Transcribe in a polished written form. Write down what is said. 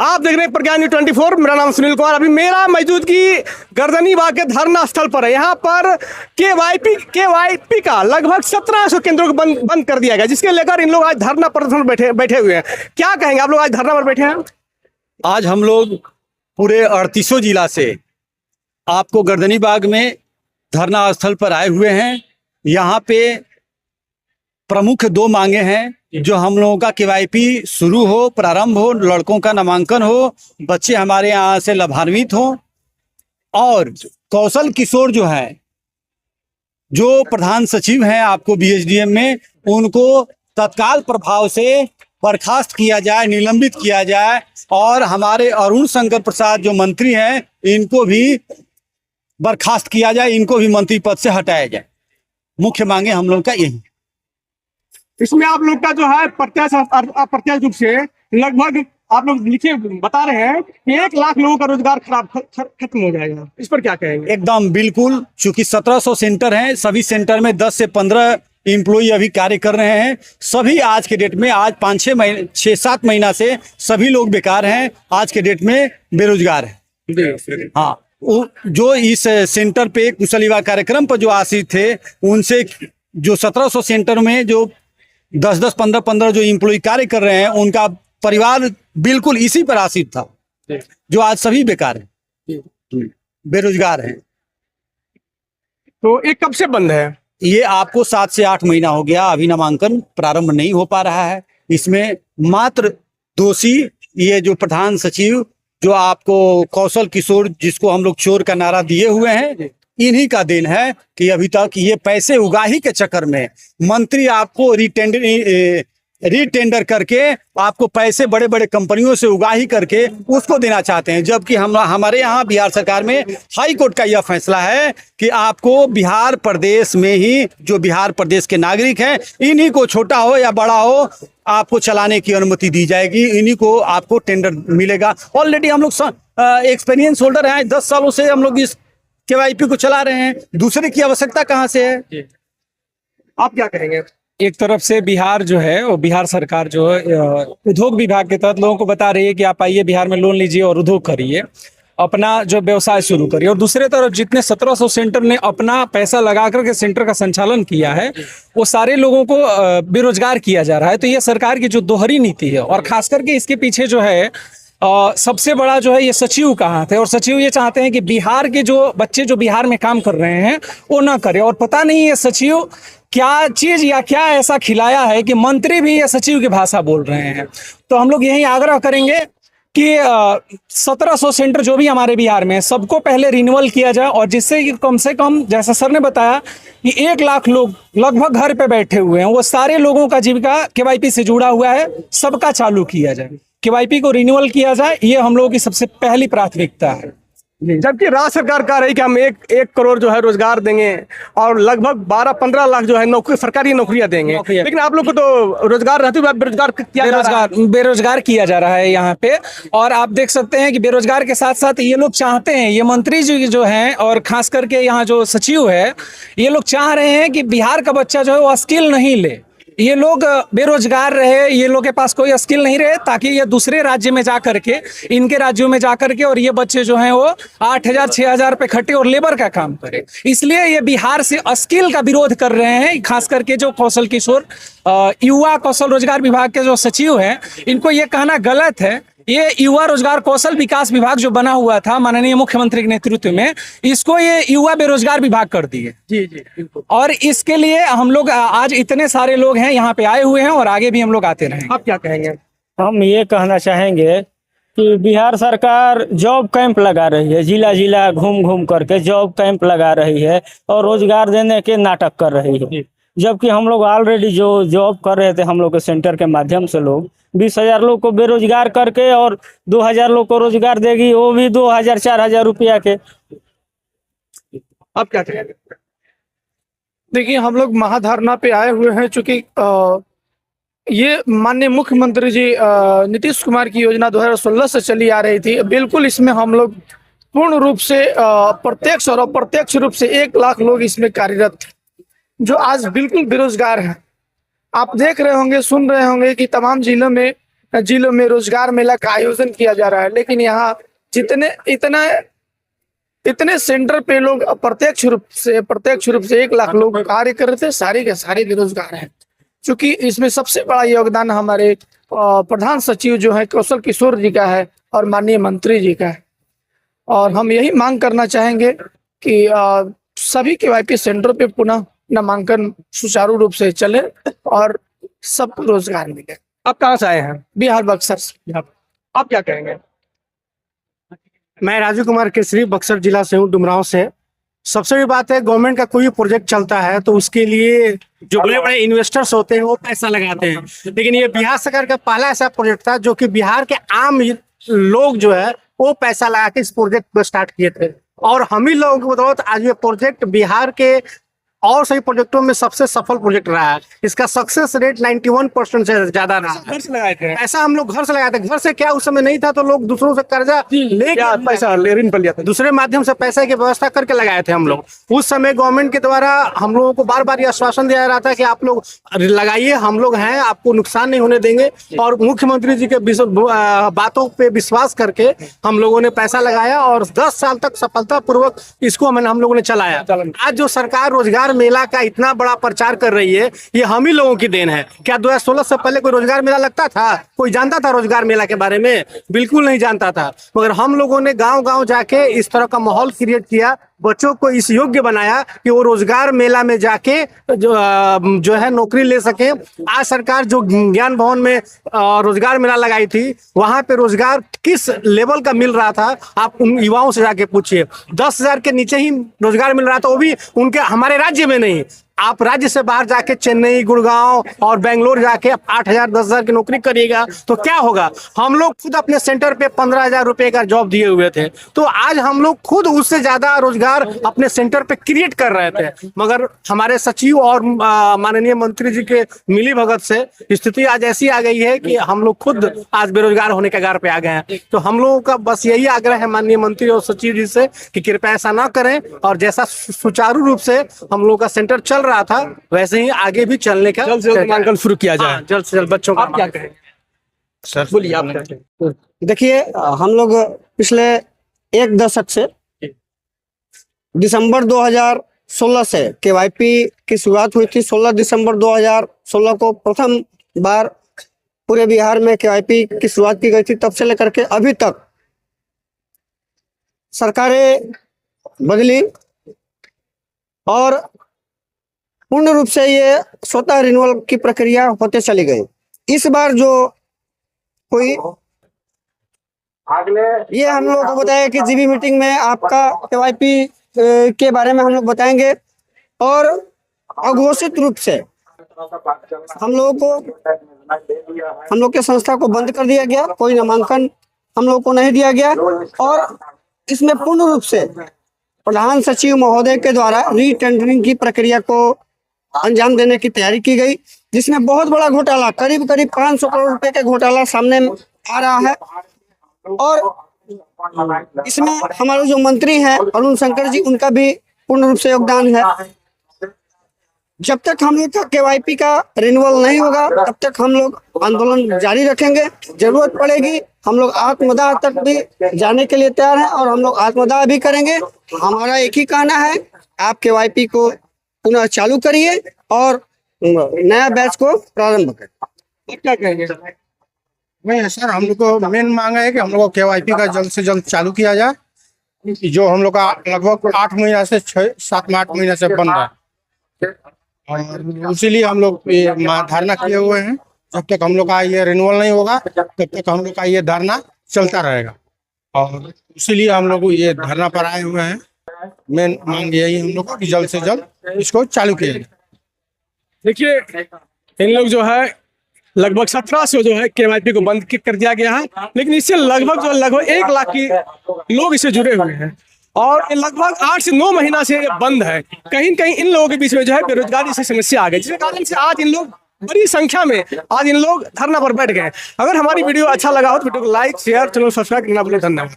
आप देख रहे हैं प्रज्ञा न्यूज़ 24। मेरा नाम सुनील कुमार। अभी मेरा मौजूदगी गर्दनीबाग के धरना स्थल पर है। यहाँ पर केवाईपी का लगभग 1700 केंद्रों को बंद कर दिया गया, जिसके लेकर इन लोग आज धरना प्रदर्शन बैठे हुए हैं। क्या कहेंगे आप लोग, आज धरना पर बैठे हैं? आज हम लोग पूरे 38 जिला से आपको गर्दनीबाग में धरना स्थल पर आए हुए हैं। यहाँ पे प्रमुख दो मांगे हैं जो हम लोगों का केवाईपी शुरू हो, प्रारंभ हो, लड़कों का नामांकन हो, बच्चे हमारे यहाँ से लाभान्वित हो, और कौशल किशोर जो है, जो प्रधान सचिव हैं आपको बीएचडीएम में, उनको तत्काल प्रभाव से बर्खास्त किया जाए, निलंबित किया जाए, और हमारे अरुण शंकर प्रसाद जो मंत्री हैं इनको भी बर्खास्त किया जाए, इनको भी मंत्री पद से हटाया जाए। मुख्य मांगे हम लोग का यही। इसमें आप लोग का जो है प्रत्यक्ष अप्रत्यक्ष रूप से लगभग आप लोग लिखे बता रहे हैं कि 1 लाख लोगों का रोजगार खत्म हो जाएगा। इस पर क्या कहेंगे? एकदम बिल्कुल, चूंकि 1700 सेंटर हैं, सभी सेंटर में 10 से 15 एम्प्लॉई अभी कार्य कर रहे हैं। सभी आज के डेट में, आज 6-7 महीना से सभी लोग बेकार हैं, आज के डेट में बेरोजगार हैं। हाँ, जो इस सेंटर पे कुशल युवा कार्यक्रम पर जो आश्रित थे, उनसे जो 1700 सेंटर में जो 10-10, 15-15 जो एम्प्लॉय कार्य कर रहे हैं, उनका परिवार बिल्कुल इसी पर आश्रित था, जो आज सभी बेकार हैं, बेरोजगार हैं। तो ये कब से बंद है? ये आपको 7 से 8 महीना हो गया, अभी नामांकन प्रारंभ नहीं हो पा रहा है। इसमें मात्र दोषी ये जो प्रधान सचिव, जो आपको कौशल किशोर, जिसको हम लोग चोर का नारा दिए हुए हैं, इन्हीं का देन है कि अभी तक ये पैसे उगाही के चक्कर में मंत्री आपको रीटेंडर करके आपको पैसे बड़े बड़े कंपनियों से उगाही करके उसको देना चाहते हैं। जबकि हमारे यहाँ बिहार सरकार में हाई कोर्ट का यह फैसला है कि आपको बिहार प्रदेश में ही, जो बिहार प्रदेश के नागरिक हैं, इन्हीं को, छोटा हो या बड़ा हो, आपको चलाने की अनुमति दी जाएगी, इन्हीं को आपको टेंडर मिलेगा। ऑलरेडी हम लोग एक्सपीरियंस होल्डर हैं, 10 सालों से हम लोग इस केवाईपी को चला रहे हैं, दूसरे की आवश्यकता कहाँ से है? आप क्या कहेंगे? एक तरफ से बिहार जो है, और बिहार सरकार जो है उद्योग विभाग के तहत लोगों को बता रही है कि आप आइए बिहार में लोन लीजिए और उद्योग करिए, अपना जो व्यवसाय शुरू करिए। और दूसरे तरफ जितने 1700 सेंटर ने अपना पैसा लगा करके सेंटर का संचालन किया है, वो सारे लोगों को बेरोजगार किया जा रहा है। तो ये सरकार की जो दोहरी नीति है, और खास करके इसके पीछे जो है सबसे बड़ा जो है ये सचिव का हाथ है। और सचिव ये चाहते हैं कि बिहार के जो बच्चे जो बिहार में काम कर रहे हैं वो ना करें। और पता नहीं ये सचिव क्या चीज या क्या ऐसा खिलाया है कि मंत्री भी ये सचिव की भाषा बोल रहे हैं। तो हम लोग यही आग्रह करेंगे कि 1700 सेंटर जो भी हमारे बिहार में, सबको पहले रिन्यूअल किया जाए, और जिससे कि कम से कम, जैसा सर ने बताया कि 1 लाख लोग लगभग घर पे बैठे हुए हैं, वो सारे लोगों का जीविका केवाईपी से जुड़ा हुआ है, सबका चालू किया जाए, केवाईपी को रिन्यूअल किया जाए। ये हम लोगों की सबसे पहली प्राथमिकता है। जबकि राज्य सरकार कह रही कि हम एक करोड़ जो है रोजगार देंगे और लगभग 12-15 लाख जो है नौकरी, सरकारी नौकरियां देंगे, लेकिन आप लोग को तो रोजगार रहते हुए बेरोजगार किया जा रहा है यहाँ पे। और आप देख सकते हैं कि बेरोजगार के साथ साथ ये लोग चाहते हैं, ये मंत्री जी जो हैं, और खास करके यहाँ जो सचिव है, ये लोग चाह रहे हैं कि बिहार का बच्चा जो है वो स्किल नहीं ले, ये लोग बेरोजगार रहे, ये लोग के पास कोई स्किल नहीं रहे, ताकि ये दूसरे राज्य में जा करके, इनके राज्यों में जा करके, और ये बच्चे जो हैं वो 8,000-6,000 पे खटे और लेबर का काम करे। इसलिए ये बिहार से स्किल का विरोध कर रहे हैं। खास करके जो कौशल किशोर युवा कौशल रोजगार विभाग के जो सचिव हैं, इनको ये कहना गलत है। ये युवा रोजगार कौशल विकास विभाग जो बना हुआ था माननीय मुख्यमंत्री के नेतृत्व में, इसको ये युवा बेरोजगार विभाग कर दिए। जी बिल्कुल। और इसके लिए हम लोग आज इतने सारे लोग हैं यहाँ पे आए हुए हैं, और आगे भी हम लोग आते रहेंगे। आप क्या कहेंगे? हम ये कहना चाहेंगे कि बिहार सरकार जॉब कैंप लगा रही है, जिला जिला घूम घूम करके जॉब कैंप लगा रही है और रोजगार देने के नाटक कर रही है। जबकि हम लोग ऑलरेडी जो जॉब कर रहे थे, हम लोग के सेंटर के माध्यम से लोग 20,000 लोग को बेरोजगार करके, और 2,000 लोग को रोजगार देगी, वो भी 2,000-4,000 रुपया के। आप क्या कहेंगे? देखिए, हम लोग महाधरना पे आए हुए हैं, चूंकि ये माननीय मुख्यमंत्री जी नीतीश कुमार की योजना 2016 से चली आ रही थी। बिल्कुल इसमें हम लोग पूर्ण रूप से प्रत्यक्ष और अप्रत्यक्ष रूप से 1 लाख लोग इसमें कार्यरत थे, जो आज बिल्कुल बेरोजगार हैं। आप देख रहे होंगे, सुन रहे होंगे कि तमाम जिलों में जिलों में रोजगार मेला का आयोजन किया जा रहा है, लेकिन यहाँ इतने सेंटर पे लोग प्रत्यक्ष रूप से 1 लाख लोग कार्य कर रहे थे, सारे के सारे बेरोजगार हैं। क्योंकि इसमें सबसे बड़ा योगदान हमारे प्रधान सचिव जो है कौशल किशोर जी का है और माननीय मंत्री जी का है। और हम यही मांग करना चाहेंगे कि सभी KYP सेंटरों पे पुनः नामांकन सुचारू रूप से चले और सबको रोजगार मिले। आप कहाँ से आए हैं? बिहार बक्सर से। आप क्या कहेंगे? मैं राजू कुमार केसरी बक्सर जिला से हूँ, डुमरांव से। सबसे बड़ी बात है, गवर्नमेंट का कोई प्रोजेक्ट चलता है तो उसके लिए जो बड़े बड़े इन्वेस्टर्स होते हैं वो पैसा लगाते हैं, लेकिन ये बिहार सरकार का पहला ऐसा प्रोजेक्ट था जो कि बिहार के आम लोग जो है वो पैसा लगा के इस प्रोजेक्ट को स्टार्ट किए थे। और हम ही लोगों की बदौलत आज ये प्रोजेक्ट बिहार के और सभी प्रोजेक्टों में सबसे सफल प्रोजेक्ट रहा है। इसका सक्सेस रेट 91% से ज्यादा रहा है। घर से लगाए थे? ऐसा हम लोग घर से लगाए थे। घर से क्या, उस समय नहीं था तो लोग दूसरों से कर्जा लेके पैसा ऋण पर लिया था, दूसरे माध्यम से पैसे की व्यवस्था करके लगाए थे हम लोग। उस समय गवर्नमेंट के द्वारा हम लोगों को बार बार ये आश्वासन दिया रहा था कि आप लोग लगाइए, हम लोग हैं, आपको नुकसान नहीं होने देंगे। और मुख्यमंत्री जी के बातों पे विश्वास करके हम लोगों ने पैसा लगाया और 10 साल तक सफलतापूर्वक इसको हम लोगों ने चलाया। आज जो सरकार रोजगार मेला का इतना बड़ा प्रचार कर रही है, ये हम ही लोगों की देन है। क्या 2016 से पहले कोई रोजगार मेला लगता था? कोई जानता था रोजगार मेला के बारे में? बिल्कुल नहीं जानता था। मगर हम लोगों ने गांव गांव जाके इस तरह का माहौल क्रिएट किया, बच्चों को इस योग्य बनाया कि वो रोजगार मेला में जाके जो है नौकरी ले सके। आज सरकार जो ज्ञान भवन में रोजगार मेला लगाई थी, वहां पे रोजगार किस लेवल का मिल रहा था आप उन युवाओं से जाके पूछिए। 10,000 के नीचे ही रोजगार मिल रहा था, वो भी उनके हमारे राज्य में नहीं। आप राज्य से बाहर जाके चेन्नई, गुड़गांव और बेंगलोर जाके 8,000 10,000 की नौकरी करिएगा तो क्या होगा। हम लोग खुद अपने सेंटर पे 15,000 रुपए का जॉब दिए हुए थे, तो आज हम लोग खुद उससे ज्यादा रोजगार अपने सेंटर पे क्रिएट कर रहे थे। मगर हमारे सचिव और माननीय मंत्री जी के मिली भगत से स्थिति आज ऐसी आ गई है कि हम लोग खुद आज बेरोजगार होने के कगार पे आ गए हैं। तो हम लोगों का बस यही आग्रह है माननीय मंत्री और सचिव जी से कि कृपया ऐसा ना करें और जैसा सुचारू रूप से हम लोग का सेंटर चल रहा था वैसे ही आगे भी चलने का जल्द से जल्द नामांकन शुरू किया जाए। जल्द से जल्द बच्चों का। आप क्या कहेंगे सर? बोलिए आप क्या कहेंगे? देखिए, हम लोग पिछले 1 दशक से दिसंबर 2016 से KYP की शुरुआत हुई थी। 16 दिसंबर 2016 को प्रथम बार पूरे बिहार में KYP की शुरुआत की गई थी। तब से लेकर के अभी तक सरकारें बदली और पूर्ण रूप से ये स्वतः रिन्यूअल की प्रक्रिया होते चली गई। इस बार जो कोई ये हम लोग को बताया कि जीबी मीटिंग में आपका KYP के बारे में हम लोग बताएंगे और अघोषित रूप से हम लोग के संस्था को बंद कर दिया गया। कोई नामांकन हम लोग को नहीं दिया गया और इसमें पूर्ण रूप से प्रधान सचिव महोदय के द्वारा रीटेंडरिंग की प्रक्रिया को अंजाम देने की तैयारी की गई, जिसमें बहुत बड़ा घोटाला करीब 500 करोड़ रुपए का घोटाला सामने आ रहा है। और इसमें हमारे जो मंत्री हैं अरुण शंकर जी, उनका भी पूर्ण रूप से योगदान है। जब तक हम लोग का KYP का रिन्यूअल नहीं होगा तब तक हम लोग आंदोलन जारी रखेंगे। जरूरत पड़ेगी हम लोग आत्मदाह तक भी जाने के लिए तैयार हैं और हम लोग आत्मदाह भी करेंगे। हमारा एक ही कहना है, आप KYP को पुनः चालू करिए और नया बैच को प्रारंभ करें। क्या कहेंगे? नहीं सर, हम लोग को मेन मांग है कि हम लोग को KYP का जल्द से जल्द चालू किया जाए, जो हम लोग का लगभग 8 महीना से 7-8 महीने से बंद है। और इसीलिए हम लोग ये धरना किए हुए हैं। जब तक हम लोग का ये रिन्यूअल नहीं होगा तब तक हम लोग का ये धरना चलता रहेगा और इसीलिए हम लोग ये धरना पर आए हुए हैं। मेन मांग यही हम लोग को कि जल्द से जल्द इसको चालू किया जाए। देखिए, इन लोग जो है लगभग 1700 जो है KYP को बंद कर दिया गया है, लेकिन इससे लगभग 1 लाख की लोग इससे जुड़े हुए हैं और ये लगभग 8 से 9 महीना से ये बंद है। कहीं न कहीं इन लोगों के बीच में जो है बेरोजगारी से समस्या आ गई, जिसके कारण से आज इन लोग बड़ी संख्या में आज इन लोग धरना पर बैठ गए। अगर हमारी वीडियो अच्छा लगा हो तो वीडियो को लाइक, शेयर, चैनल सब्सक्राइब करना भूलें। धन्यवाद।